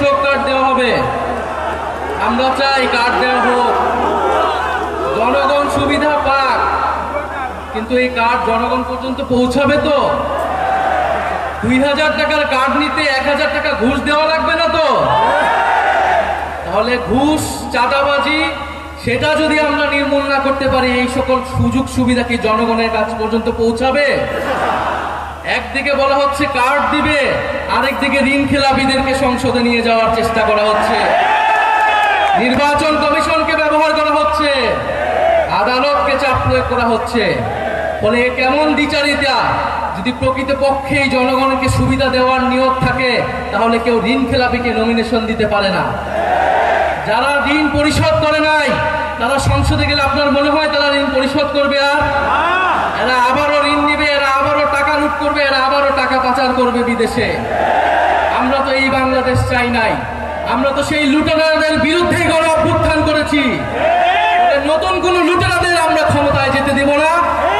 কৃষক কার্ড দেওয়া হবে। আমরা চাই কার্ড দেওয়া হোক, জনগণ সুবিধা পাক, কিন্তু এই কার্ড জনগণ পর্যন্ত পৌঁছাবে তো? 2000 টাকার কার্ড নিতে 1000 টাকা ঘুষ দেওয়া লাগবে না তো? তাহলে ঘুষ, চাঁদাবাজি সেটা যদি আমরা নির্মূল না করতে পারি, এই সকল সুযোগ সুবিধা কি জনগণের কাছ পর্যন্ত পৌঁছাবে? একদিকে বলা হচ্ছে কার্ড দিবে, আরেকদিকে ঋণ খেলাপিদেরকে সংসদে নিয়ে যাওয়ার চেষ্টা করা হচ্ছে, নির্বাচন কমিশনকে ব্যবহার করা হচ্ছে, আদালতকে চাপ প্রয়োগ করা হচ্ছে। ফলে কেমন দ্বিচারিতা! যদি প্রকৃতপক্ষে জনগণকে সুবিধা দেওয়ার নিয়ত থাকে, তাহলে কেউ ঋণ খেলাপিকে নমিনেশন দিতে পারে না। যারা ঋণ পরিশোধ করে নাই, তারা সংসদে গেলে আপনার মনে হয় তারা ঋণ পরিশোধ করবে? আর এরা আবারও ঋণ নিবে, এরা আবারও টাকা লুট করবে, এরা আবারও টাকা পাচার করবে বিদেশে। আমরা তো এই বাংলাদেশ চাই নাই। আমরা তো সেই লুটেরাদের বিরুদ্ধে গণ অভ্যুত্থান করেছি। নতুন কোন লুটেরাদের আমরা ক্ষমতায় যেতে দিব না,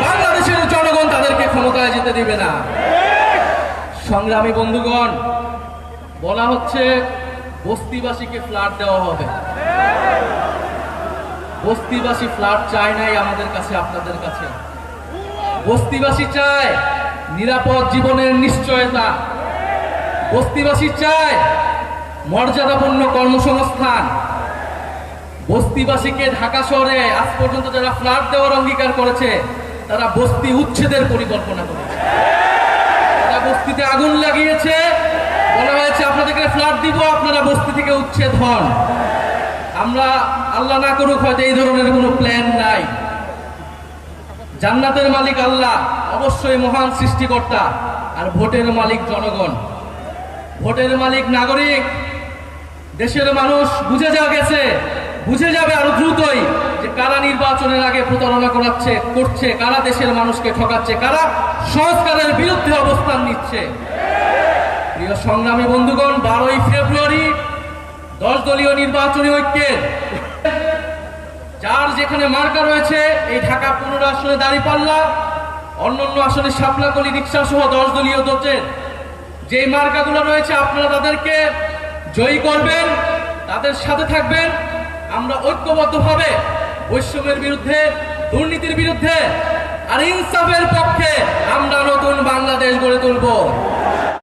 বাংলাদেশের জনগণ তাদেরকে ক্ষমতায় যেতে দিবে না। সংগ্রামী বন্ধুগণ, বলা হচ্ছে বস্তিবাসীকে ফ্ল্যাট দেওয়া হবে। বস্তিবাসী ফ্ল্যাট চায় নাই আমাদের কাছে, আপনাদের কাছে। বস্তিবাসী চায় নিরাপদ জীবনের নিশ্চয়তা। বস্তিবাসী চায় মর্যাদাপূর্ণ কর্মসংস্থান। বস্তিবাসীকে ঢাকা শহরে আজ পর্যন্ত যারা ফ্ল্যাট দেওয়ার অঙ্গীকার করেছে, তারা বস্তি উচ্ছেদের পরিকল্পনা করেছে। তারা বস্তিতে আগুন লাগিয়েছে, বলা হয়েছে আপনাদেরকে ফ্ল্যাট দিব, আপনারা বস্তি থেকে উচ্ছেদ হন। আমরা আল্লাহ না করুক হয়তো এই ধরনের কোনো প্ল্যান নাই। জান্নাতের মালিক আল্লাহ, অবশ্যই মহান সৃষ্টিকর্তা, আর ভোটের মালিক জনগণ। ভোটের মালিক নাগরিক। দেশের মানুষ বুঝে গেছে, বুঝে যাবে আরো দ্রুতই যে কারা নির্বাচনের আগে প্রতারণা করছে, কারা দেশের মানুষকে ঠকাচ্ছে, কারা সংস্কারের বিরুদ্ধে অবস্থান নিচ্ছে। প্রিয় সংগ্রামী বন্ধুগণ, 12ই ফেব্রুয়ারি 10 দলীয় নির্বাচনী ঐক্যের যার যেখানে মার্কা রয়েছে, এই ঢাকা 15 আসনে দাঁড়িপাল্লা, অন্যান্য আসনে শাপলাকলি, রিক্সা সহ 10 দলীয় জোটের যে মার্কাগুলো রয়েছে, আপনারা তাদেরকে জয়ী করবেন, তাদের সাথে থাকবেন। আমরা ঐক্যবদ্ধভাবে বৈষম্যের বিরুদ্ধে, দুর্নীতির বিরুদ্ধে আর ইনসাফের পক্ষে আমরা নতুন বাংলাদেশ গড়ে তুলব।